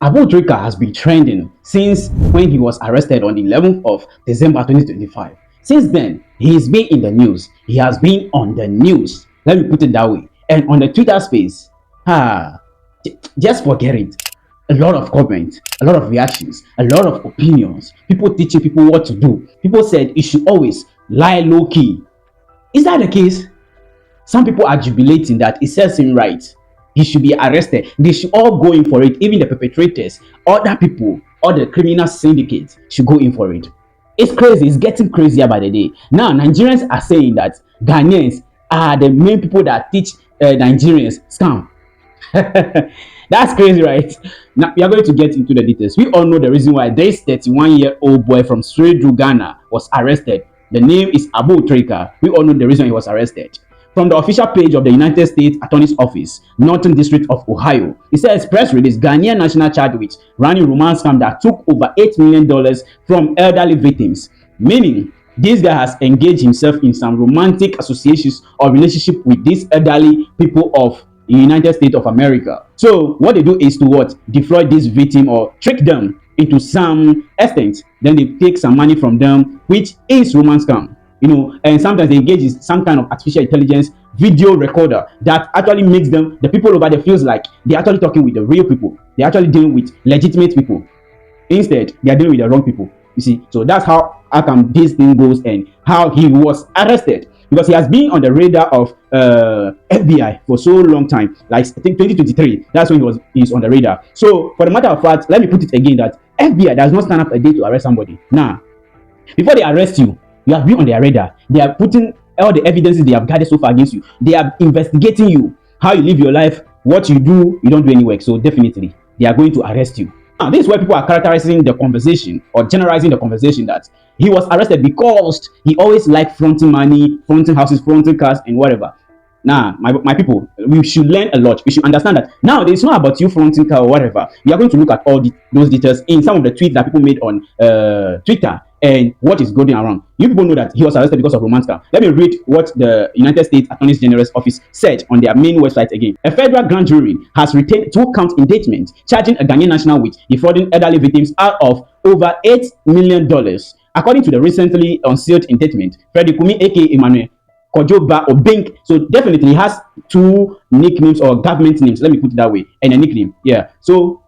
Abutrica has been trending since when he was arrested on the 11th of December 2025. Since then, he's been in the news. He has been on the news. Let me put it that way. And on the Twitter space, ah, just forget it. A lot of comments, a lot of reactions, a lot of opinions. People teaching people what to do. People said you should always lie low key. Is that the case? Some people are jubilating that it serves him right. He should be arrested. They should all go in for it. Even the perpetrators, other people, all the criminal syndicates should go in for it. It's crazy. It's getting crazier by the day. Now, Nigerians are saying that Ghanaians are the main people that teach Nigerians scam. That's crazy, right? Now, we are going to get into the details. We all know the reason why this 31-year-old boy from Sredru, Ghana was arrested. The name is Abutrica. We all know the reason he was arrested. From the official page of the United States Attorney's Office, Northern District of Ohio, it says press release Ghanaian national charged with running romance scam that took over $8 million from elderly victims. Meaning, this guy has engaged himself in some romantic associations or relationship with these elderly people of the United States of America. So what they do is to what? Defraud this victim or trick them into some extent. Then they take some money from them, which is romance scam. And sometimes they engage in some kind of artificial intelligence video recorder that actually makes them, the people over there feels like they're actually talking with the real people. They're actually dealing with legitimate people. Instead, they are dealing with the wrong people. You see, so that's how come this thing goes and how he was arrested. Because he has been on the radar of FBI for so long time. Like I think 2023, that's when he's on the radar. So for the matter of fact, let me put it again that FBI does not stand up a day to arrest somebody. Now, before they arrest you, you have been on their radar. They are putting all the evidences they have gathered so far against you. They are investigating you, how you live your life, what you do. You don't do any work. So definitely, they are going to arrest you. Now, this is where people are characterizing the conversation or generalizing the conversation that he was arrested because he always liked fronting money, fronting houses, fronting cars, and whatever. Now, my people, we should learn a lot. We should understand that now it's not about you fronting car or whatever. We are going to look at all those details in some of the tweets that people made on Twitter and what is going around. You people know that he was arrested because of romance scam. Let me read what the United States Attorney General's office said on their main website again. A federal grand jury has retained 2-count indictment charging a Ghanaian national with defrauding elderly victims out of over $8 million. According to the recently unsealed indictment, Freddie Kumi, aka Emmanuel Kojoba or Bink, so definitely he has 2 nicknames or government names, let me put it that way, and a nickname. Yeah, so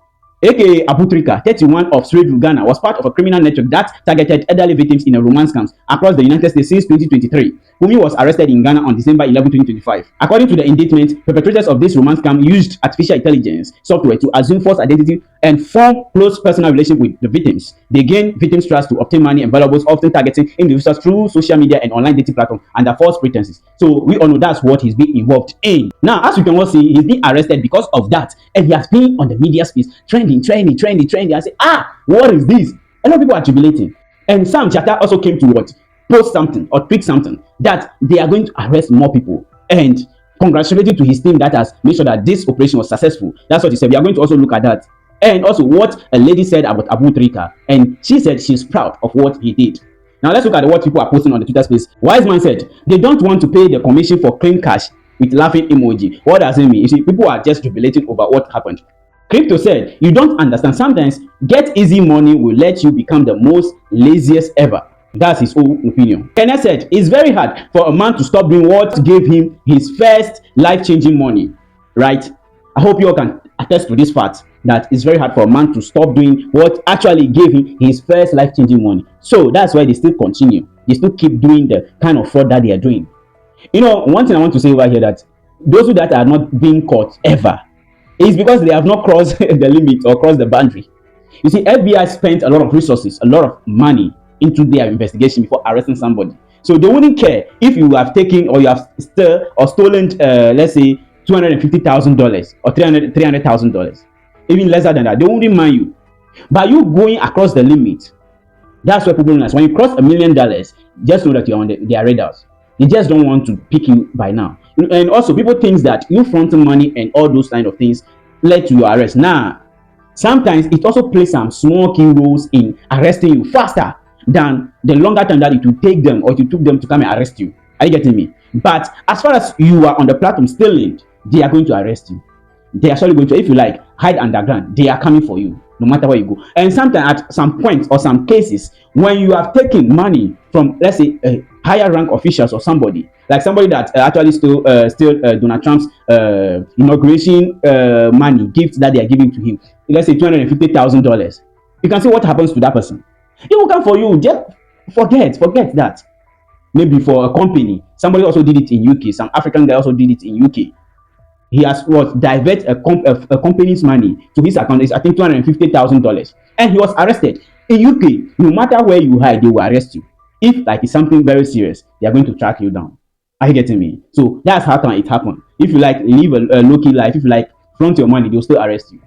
aka Abutrica, 31 of Sredru, Ghana, was part of a criminal network that targeted elderly victims in a romance scams across the United States since 2023. Kumi was arrested in Ghana on December 11, 2025. According to the indictment, perpetrators of this romance scam used artificial intelligence software to assume false identity and form close personal relationship with the victims. They gain victims' trust to obtain money and valuables, often targeting individuals through social media and online dating platforms under false pretenses. So we all know that's what he's been involved in. Now, as you can all see, he's been arrested because of that, and he has been on the media space trending. I say, what is this? A lot of people are jubilating. And Sam Chata also came to what? Post something or tweet something that they are going to arrest more people. And congratulating to his team that has made sure that this operation was successful. That's what he said. We are going to also look at that. And also what a lady said about Abutrica. And she said she's proud of what he did. Now let's look at what people are posting on the Twitter space. Wise man said they don't want to pay the commission for clean cash with laughing emoji. What does it mean? You see, people are just jubilating over what happened. Crypto said, you don't understand. Sometimes get easy money will let you become the most laziest ever. That's his own opinion. Kenneth said, it's very hard for a man to stop doing what gave him his first life-changing money. Right? I hope you all can attest to this fact that it's very hard for a man to stop doing what actually gave him his first life-changing money. So that's why they still continue. They still keep doing the kind of fraud that they are doing. One thing I want to say over here that those that are not being caught ever is because they have not crossed the limit or crossed the boundary. You see, FBI spent a lot of resources, a lot of money into their investigation before arresting somebody. So they wouldn't care if you have taken or you have stolen, let's say, $250,000 or $300,000. Even lesser than that, they wouldn't mind you. But you going across the limit, that's what people realize. When you cross $1 million, just know that you're on their radars. They just don't want to pick you by now. And also, people think that you fronting money and all those kind of things led to your arrest. Now, sometimes it also plays some small key roles in arresting you faster than the longer time that it will take them or it took them to come and arrest you. Are you getting me? But as far as you are on the platform stealing, they are going to arrest you. They are actually going to, if you like, hide underground. They are coming for you. no matter where you go. And sometimes at some point or some cases, when you have taken money from, let's say, a higher rank officials or somebody, like somebody that actually still Donald Trump's inauguration money gift that they are giving to him, let's say $250,000, you can see what happens to that person. He will come for you. Just forget that. Maybe for a company, somebody also did it in UK. Some African guy also did it in UK. He has what divert a company's money to his account. Is I think $250,000, and he was arrested in UK. No matter where you hide, they will arrest you. If like it's something very serious, they are going to track you down. Are you getting me? So that's how can it happen. If you like live a low-key life, if you like front your money, they'll still arrest you.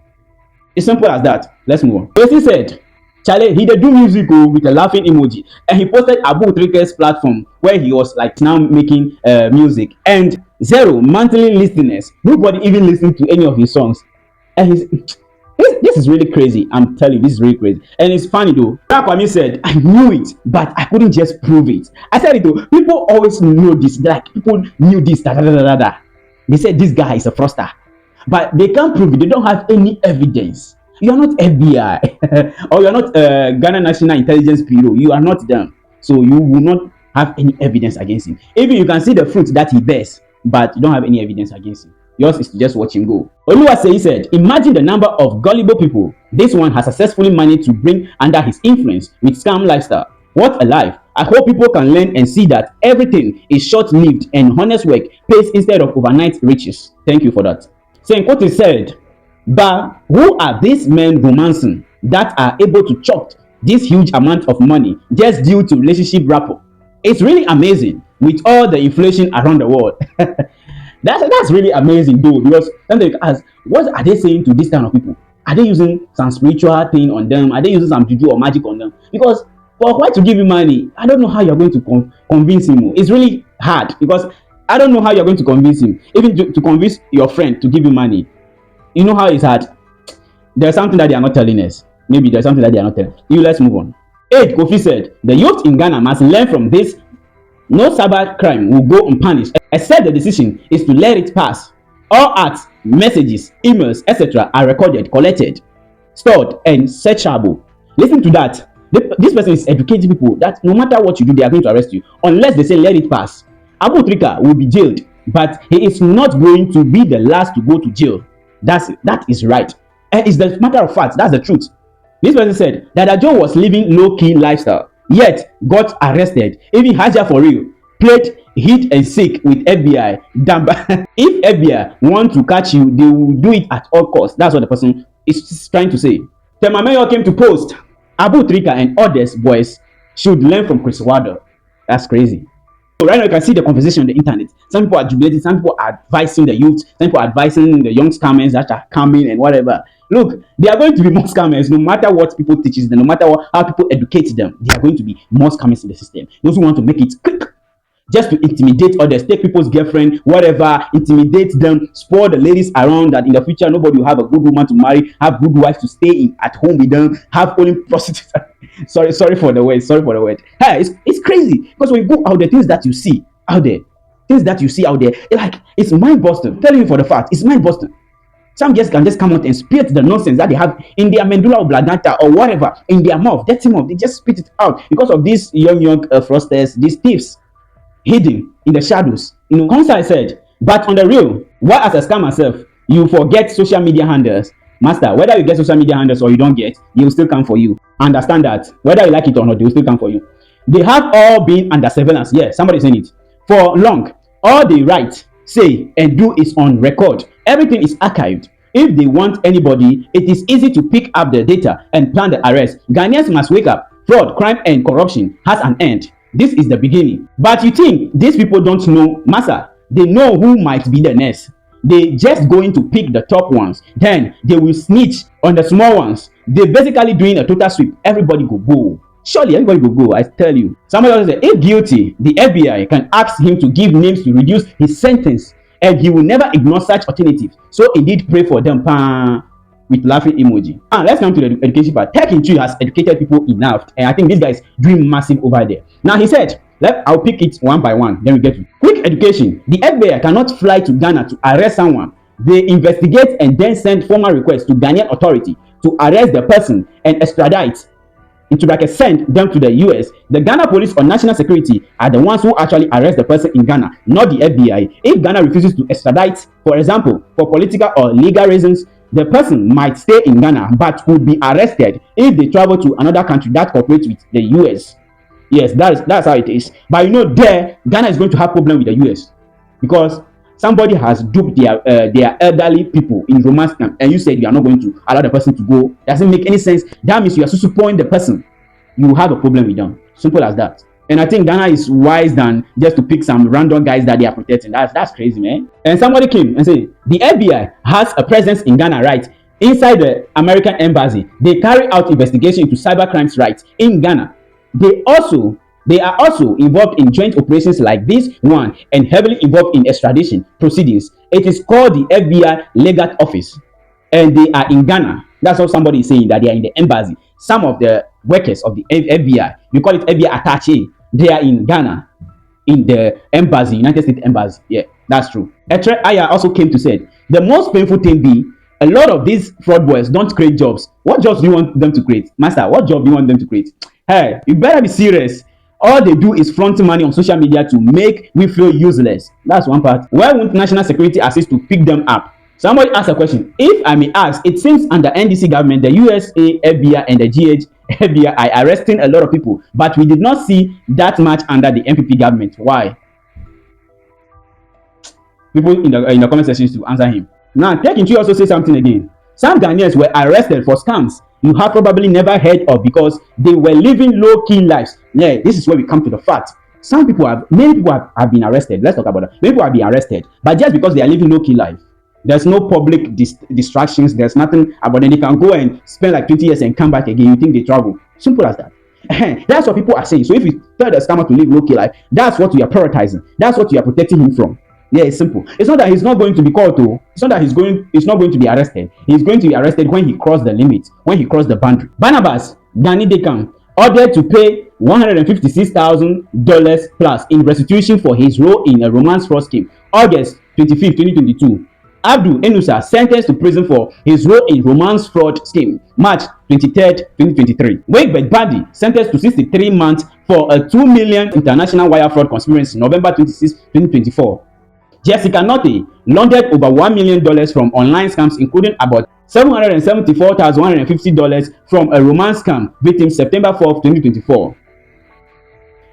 It's simple as that. Let's move on. He said, Charlie, he did do music with a laughing emoji, and he posted Abutrica's platform where he was like now making music, and zero monthly listeners. Nobody even listened to any of his songs, and this is really crazy. I'm telling you, this is really crazy, and it's funny though. Rakwami said, "I knew it, but I couldn't just prove it." I said it though. People always know this. Like people knew this. Da, da, da, da, da. They said this guy is a fraudster, but they can't prove it. They don't have any evidence. You are not FBI or you are not Ghana National Intelligence Bureau. You are not them, so you will not have any evidence against him. Even you can see the fruit that he bears, but you don't have any evidence against him. Yours is to just watch him go. Oluwase said, "Imagine the number of gullible people this one has successfully managed to bring under his influence with scam lifestyle. What a life! I hope people can learn and see that everything is short-lived and honest work pays instead of overnight riches." Thank you for that. Senkote said, "But who are these men romancing that are able to chop this huge amount of money just due to relationship rapport? It's really amazing with all the inflation around the world." That's really amazing though, because sometimes you ask, what are they saying to this kind of people? Are they using some spiritual thing on them? Are they using some juju or magic on them? Because for why to give you money, I don't know how you're going to convince him. It's really hard, because I don't know how you're going to convince him. Even to convince your friend to give you money, you know how it's hard. There's something that they are not telling us. Maybe there's something that they are not telling you. Let's move on. Aid Kofi said, "The youth in Ghana must learn from this. No cyber crime will go unpunished, except the decision is to let it pass. All acts, messages, emails, etc. are recorded, collected, stored, and searchable." Listen to that. This person is educating people that no matter what you do, they are going to arrest you unless they say let it pass. Abutrica will be jailed, but he is not going to be the last to go to jail. That is right, and it's the matter of fact. That's the truth. This person said that Joe was living low-key lifestyle, yet got arrested. Even Haja for real played hide and seek with FBI. If FBI want to catch you, they will do it at all costs. That's what the person is trying to say. Temamayo came to post, Abutrica and others boys should learn from Chris Wilder. That's crazy. So right now you can see the conversation on the internet. Some people are jubilating, some people are advising the youth, some people are advising the young scammers that are coming and whatever. Look, they are going to be more scammers no matter what people teach them, no matter how people educate them. They are going to be more scammers in the system. Those who want to make it quick, just to intimidate others, take people's girlfriend, whatever, intimidate them, spoil the ladies around, that in the future nobody will have a good woman to marry, have good wives to stay at home with them, have only prostitutes. sorry for the word. Hey, it's crazy, because when you go out there, things that you see out there, it's mind busting. Telling you for the fact, it's mind busting. Some girls can just come out and spit the nonsense that they have in their medulla oblongata or whatever in their mouth. That's mouth. They just spit it out because of these young fraudsters, these thieves hidden in the shadows. Konsai said, "But on the real, why as a scam myself, you forget social media handles? Master, whether you get social media handles or you don't get, they will still come for you. Understand that. Whether you like it or not, they will still come for you. They have all been under surveillance." Yeah, somebody saying it. "For long, all they write, say, and do is on record. Everything is archived. If they want anybody, it is easy to pick up the data and plan the arrest. Ghanaians must wake up. Fraud, crime, and corruption has an end. This is the beginning." But you think these people don't know, Massa? They know who might be the next. They just going to pick the top ones. Then they will snitch on the small ones. They basically doing a total sweep. Everybody go. Surely everybody go. I tell you. Somebody else said, if guilty, the FBI can ask him to give names to reduce his sentence, and he will never ignore such alternatives. So indeed, pray for them. With laughing emoji. Let's come to the education part. Tech in Tree has educated people enough, and I think this guy is doing massive over there. Now he said, I'll pick it one by one, then we get to quick education. The FBI cannot fly to Ghana to arrest someone. They investigate and then send formal requests to Ghanaian authority to arrest the person and extradite into like send them to the US. The Ghana police or national security are the ones who actually arrest the person in Ghana, not the FBI. If Ghana refuses to extradite, for example, for political or legal reasons, the person might stay in Ghana but would be arrested if they travel to another country that cooperates with the US. Yes, that's how it is. But you know, there Ghana is going to have problem with the US because somebody has duped their elderly people in romance camp, and you said you are not going to allow the person to go. Doesn't make any sense. That means you are supporting the person. You have a problem with them. Simple as that. And I think Ghana is wise than just to pick some random guys that they are protecting. That's crazy, man. And somebody came and said the FBI has a presence in Ghana, right? Inside the American embassy, they carry out investigation into cyber crimes, right, in Ghana. They are also involved in joint operations like this one and heavily involved in extradition proceedings. It is called the FBI Legat Office, and they are in Ghana. That's what somebody is saying, that they are in the embassy. Some of the workers of the FBI, we call it FBI attaché, they are in Ghana, in the embassy, United States embassy. Yeah, that's true. Etre Aya also came to say the most painful thing be a lot of these fraud boys don't create jobs. What jobs do you want them to create, master? What job do you want them to create? Hey, you better be serious. All they do is front money on social media to make we feel useless. That's one part. Why won't national security assist to pick them up? Somebody asked a question. If I may ask, it seems under NDC government, the USA, FBI, and the GH FBI are arresting a lot of people, but we did not see that much under the MPP government. Why? People in the comment section to answer him. Now, Tekinchi also say something again. Some Ghanaians were arrested for scams you have probably never heard of because they were living low-key lives. Yeah, this is where we come to the fact. Many people have been arrested. Let's talk about that. Many people have been arrested, but just because they are living low-key life. There's no public distractions. There's nothing about them. They can go and spend like 20 years and come back again. You think they travel. Simple as that. That's what people are saying. So if you tell the scammer to live low-key life, that's what you are prioritizing. That's what you are protecting him from. Yeah, it's simple. It's not that he's not going to be caught though. It's not that he's not going to be arrested. He's going to be arrested when he crossed the limit, when he crossed the boundary. Barnabas Gani Dekam ordered to pay $156,000 plus in restitution for his role in a romance fraud scheme. August 25, 2022. Abdul Enusa sentenced to prison for his role in romance fraud scheme. March 23, 2023. Wigbet Badi sentenced to 63 months for a $2 million international wire fraud conspiracy. November 26, 2024. Jessica Notte laundered over $1 million from online scams, including about $774,150 from a romance scam victim September 4, 2024.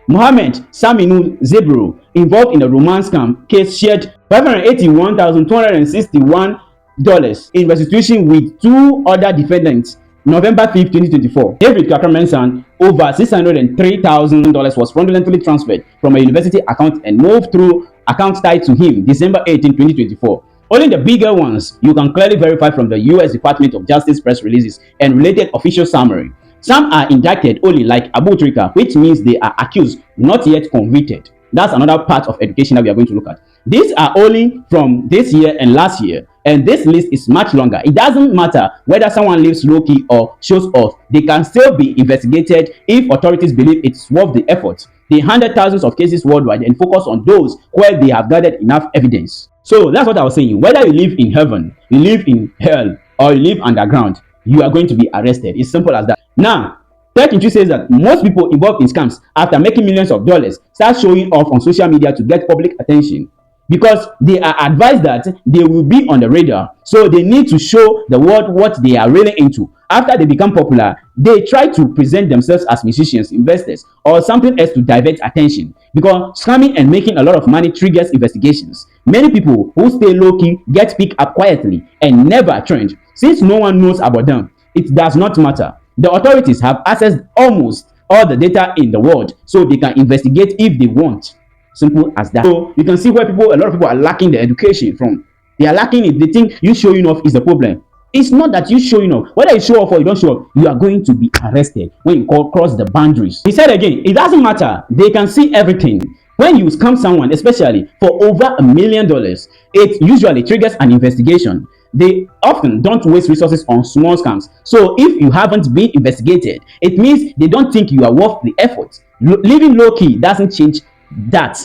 Mohammed Saminu Zebro, involved in a romance scam case, shared $581,261 in restitution with two other defendants. November 5, 2024. David Kakramensan, over $603,000 was fraudulently transferred from a university account and moved through accounts tied to him December 18, 2024. Only the bigger ones you can clearly verify from the US Department of Justice press releases and related official summary. Some are indicted only, like Abutrica, which means they are accused, not yet convicted. That's another part of education that we are going to look at. These are only from this year and last year, and this list is much longer. It doesn't matter whether someone lives low-key or shows off. They can still be investigated if authorities believe it's worth the effort. They handle thousands of cases worldwide and focus on those where they have gathered enough evidence. So that's what I was saying. Whether you live in heaven, you live in hell, or you live underground, you are going to be arrested. It's simple as that. Now, Tekinchi says that most people involved in scams, after making millions of dollars, start showing off on social media to get public attention because they are advised that they will be on the radar. So they need to show the world what they are really into. After they become popular, they try to present themselves as musicians, investors, or something else to divert attention. Because scamming and making a lot of money triggers investigations. Many people who stay low-key get picked up quietly and never trend. Since no one knows about them, it does not matter. The authorities have accessed almost all the data in the world, so they can investigate if they want. Simple as that. So you can see where a lot of people are lacking the education from. They are lacking it. They think you showing off is the problem. It's not that you showing off. Whether you show off or you don't show off, you are going to be arrested when you cross the boundaries. He said again, it doesn't matter. They can see everything. When you scam someone, especially for over $1 million, it usually triggers an investigation. They often don't waste resources on small scams. So if you haven't been investigated, it means they don't think you are worth the effort. Living low-key doesn't change that.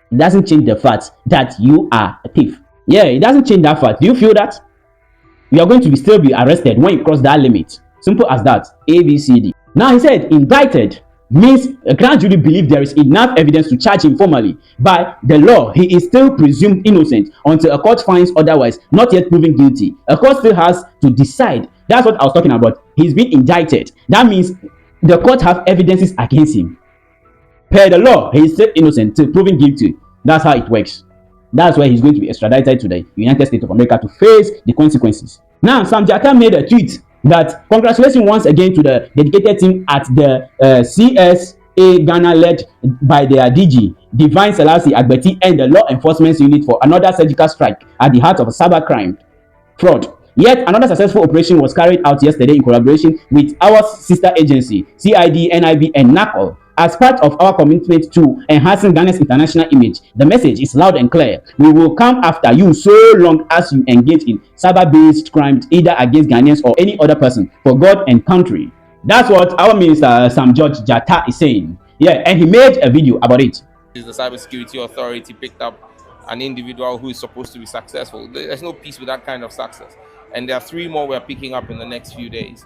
It doesn't change the fact that you are a thief. Yeah, it doesn't change that fact. Do you feel that? You are going to still be arrested when you cross that limit. Simple as that. ABCD. Now he said indicted means a grand jury believe there is enough evidence to charge him formally. By the law, he is still presumed innocent until a court finds otherwise, not yet proven guilty. A court still has to decide. That's what I was talking about. He's been indicted. That means the court have evidences against him. Per the law, he is still innocent till proven guilty. That's how it works. That's why he's going to be extradited to the United States of America to face the consequences. Now, Sam Jaka made a tweet that congratulations once again to the dedicated team at the CSA Ghana led by their DG, Divine Selassie Agbeti, and the law enforcement unit for another surgical strike at the heart of cybercrime fraud. Yet another successful operation was carried out yesterday in collaboration with our sister agency, CID, NIB, and NACO. As part of our commitment to enhancing Ghana's international image, the message is loud and clear. We will come after you so long as you engage in cyber-based crimes either against Ghanaians or any other person for God and country. That's what our minister, Sam George Jatta, is saying. Yeah, and he made a video about it. The Cybersecurity Authority picked up an individual who is supposed to be successful. There's no peace with that kind of success. And there are 3 more we're picking up in the next few days.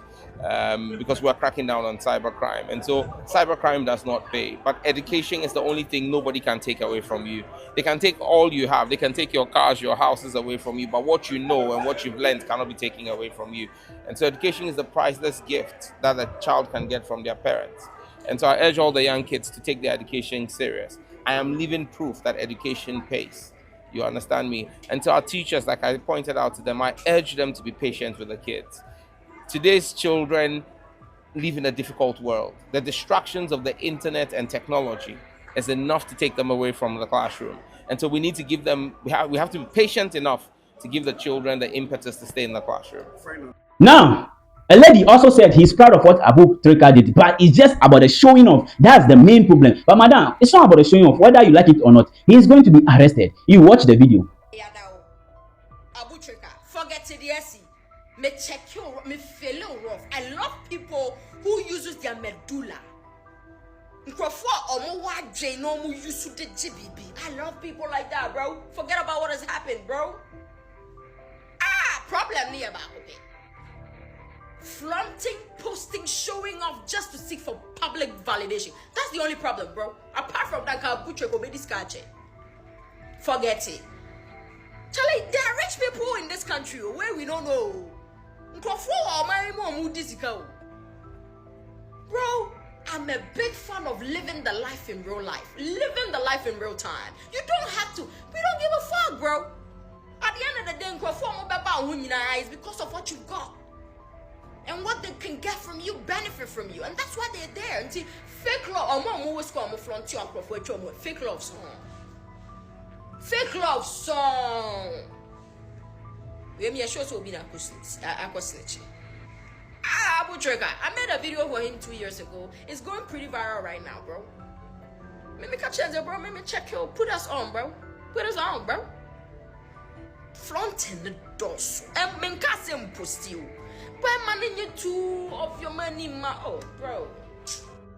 Because we're cracking down on cybercrime. And so cybercrime does not pay. But education is the only thing nobody can take away from you. They can take all you have. They can take your cars, your houses away from you. But what you know and what you've learned cannot be taken away from you. And so education is the priceless gift that a child can get from their parents. And so I urge all the young kids to take their education serious. I am living proof that education pays. You understand me? And to our teachers, like I pointed out to them, I urge them to be patient with the kids. Today's children live in a difficult world. The distractions of the internet and technology is enough to take them away from the classroom. And so we need to give them, we have to be patient enough to give the children the impetus to stay in the classroom. Now, a lady also said he's proud of what Abutrica did, but it's just about the showing off. That's the main problem. But madam, it's not about the showing off, whether you like it or not. He's going to be arrested. You watch the video. Abutrica, forget it, yes. Me check you, me feel rough. I love people who uses their medulla. I love people like that, bro. Forget about what has happened, bro. Problem near about it. Flaunting, posting, showing off just to seek for public validation. That's the only problem, bro. Apart from that, Abutrica be discarded. Forget it. Charlie, there are rich people in this country where we don't know. Bro, I'm a big fan of living the life in real life. Living the life in real time. You don't have to. We don't give a fuck, bro. At the end of the day, it's because of what you've got. And what they can get from you, benefit from you. And that's why they're there. Until fake love, fake love song. Fake love song. We are sure to be a snitch. Abutrica, I made a video for him 2 years ago. It's going pretty viral right now, bro. Let me catch it, bro. Let me check you. Put us on, bro. Put us on, bro. Flaunting the doors. And men can't post you. But managing you two of your money, oh, bro.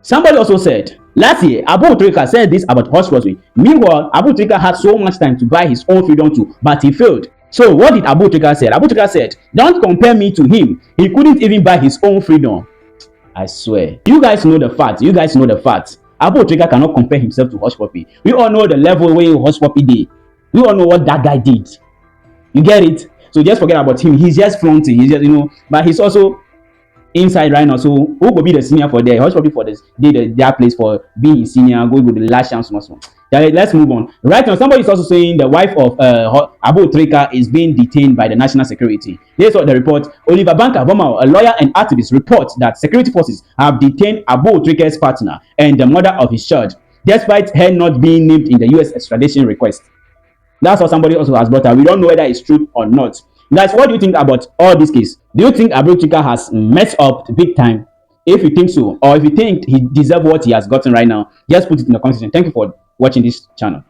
Somebody also said, last year, Abutrica said this about horse rosary. Meanwhile, Abutrica had so much time to buy his own freedom too, but he failed. So what did Abutrica say? Abutrica said, don't compare me to him. He couldn't even buy his own freedom. I swear. You guys know the facts. You guys know the facts. Abutrica cannot compare himself to Hush Puppy. We all know the level where Hush Puppy did. We all know what that guy did. You get it? So just forget about him. He's just flaunting. He's just, but he's also inside right now. So who will be the senior for there? Hush Puppy for this did their place for being senior, go with the last chance. Let's move on. Right now, somebody is also saying the wife of Abutrica is being detained by the national security. Here's what the report. Oliver Banker Boma, a lawyer and activist, reports that security forces have detained Abutrica's partner and the mother of his child, despite her not being named in the U.S. extradition request. That's what somebody also has brought up. We don't know whether it's true or not. Guys, what do you think about all this case? Do you think Abutrica has messed up big time? If you think so, or if you think he deserves what he has gotten right now, just put it in the comment section. Thank you for watching this channel.